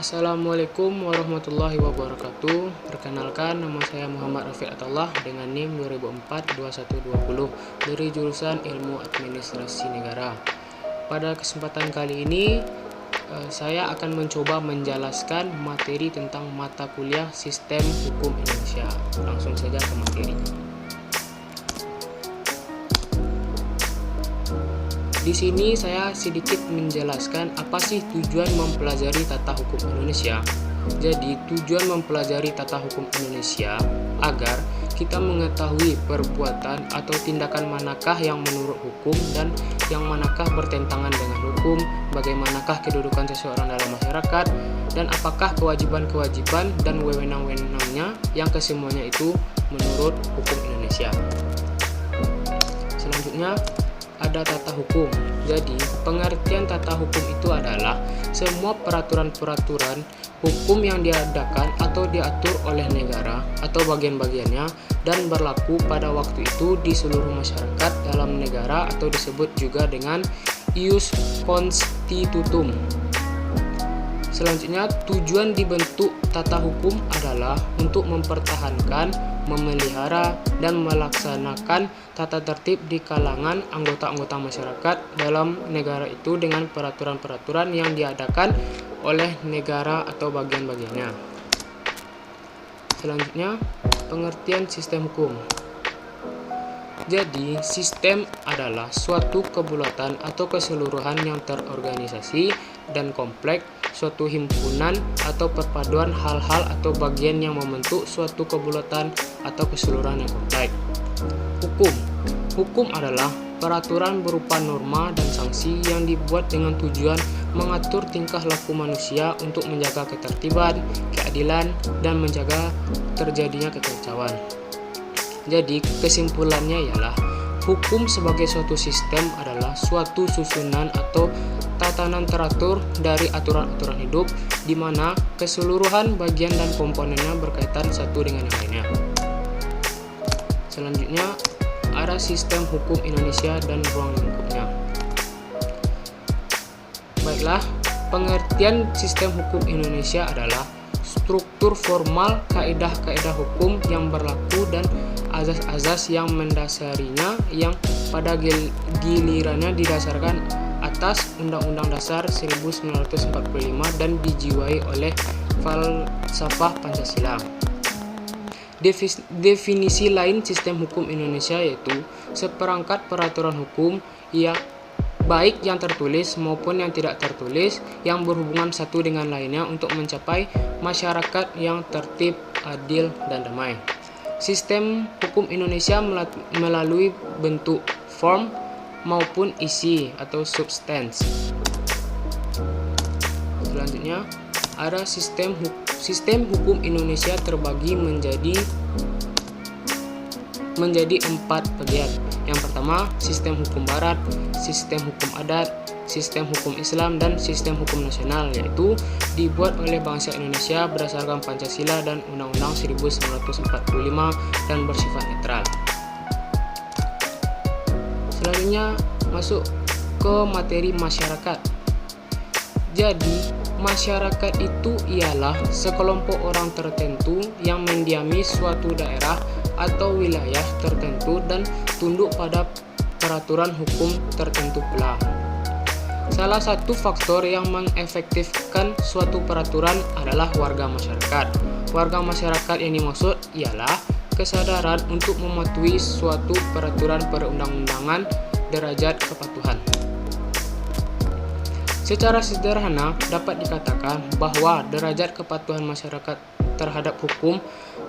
Assalamualaikum warahmatullahi wabarakatuh. Perkenalkan, nama saya Muhammad Rafiq Attallah dengan NIM 2004-2120 dari jurusan Ilmu Administrasi Negara. Pada kesempatan kali ini, saya akan mencoba menjelaskan materi tentang mata kuliah Sistem Hukum Indonesia. Langsung saja ke materi. Di sini saya sedikit menjelaskan apa sih tujuan mempelajari tata hukum Indonesia. Jadi, tujuan mempelajari tata hukum Indonesia agar kita mengetahui perbuatan atau tindakan manakah yang menurut hukum dan yang manakah bertentangan dengan hukum, bagaimanakah kedudukan seseorang dalam masyarakat, dan apakah kewajiban-kewajiban dan wewenang-wewenangnya yang kesemuanya itu menurut hukum Indonesia. Selanjutnya, ada tata hukum. Jadi, pengertian tata hukum itu adalah semua peraturan-peraturan hukum yang diadakan atau diatur oleh negara atau bagian-bagiannya dan berlaku pada waktu itu di seluruh masyarakat dalam negara atau disebut juga dengan ius constitutum. Selanjutnya, tujuan dibentuk tata hukum adalah untuk mempertahankan, memelihara, dan melaksanakan tata tertib di kalangan anggota-anggota masyarakat dalam negara itu dengan peraturan-peraturan yang diadakan oleh negara atau bagian-bagiannya. Selanjutnya, pengertian sistem hukum. Jadi, sistem adalah suatu kebulatan atau keseluruhan yang terorganisasi dan kompleks, suatu himpunan atau perpaduan hal-hal atau bagian yang membentuk suatu kebulatan atau keseluruhan yang kompleks. Hukum adalah peraturan berupa norma dan sanksi yang dibuat dengan tujuan mengatur tingkah laku manusia untuk menjaga ketertiban, keadilan, dan menjaga terjadinya kekacauan. Jadi, kesimpulannya ialah hukum sebagai suatu sistem adalah suatu susunan atau tatanan teratur dari aturan-aturan hidup di mana keseluruhan bagian dan komponennya berkaitan satu dengan yang lainnya. Selanjutnya, ada sistem hukum Indonesia dan ruang lingkupnya. Baiklah, pengertian sistem hukum Indonesia adalah struktur formal kaedah-kaedah hukum yang berlaku dan azas-azas yang mendasarinya yang pada gilirannya didasarkan atas Undang-Undang Dasar 1945 dan dijiwai oleh falsafah Pancasila. Definisi lain sistem hukum Indonesia yaitu seperangkat peraturan hukum yang baik yang tertulis maupun yang tidak tertulis yang berhubungan satu dengan lainnya untuk mencapai masyarakat yang tertib, adil, dan damai. Sistem hukum Indonesia melalui bentuk form maupun isi atau substance. Selanjutnya, ada sistem hukum Indonesia terbagi menjadi 4 bagian. Yang pertama, sistem hukum barat, sistem hukum adat, sistem hukum Islam, dan sistem hukum nasional, yaitu dibuat oleh bangsa Indonesia berdasarkan Pancasila dan Undang-Undang 1945 dan bersifat netral. Selanjutnya, masuk ke materi masyarakat. Jadi, masyarakat itu ialah sekelompok orang tertentu yang mendiami suatu daerah atau wilayah tertentu dan tunduk pada peraturan hukum tertentu pula. Salah satu faktor yang mengefektifkan suatu peraturan adalah warga masyarakat. Warga masyarakat yang dimaksud ialah kesadaran untuk mematuhi suatu peraturan perundang-undangan derajat kepatuhan. Secara sederhana dapat dikatakan bahwa derajat kepatuhan masyarakat terhadap hukum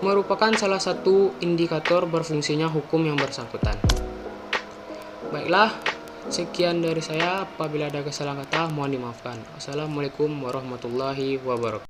merupakan salah satu indikator berfungsinya hukum yang bersangkutan. Baiklah, sekian dari saya. Apabila ada kesalahan kata, mohon dimaafkan. Assalamualaikum warahmatullahi wabarakatuh.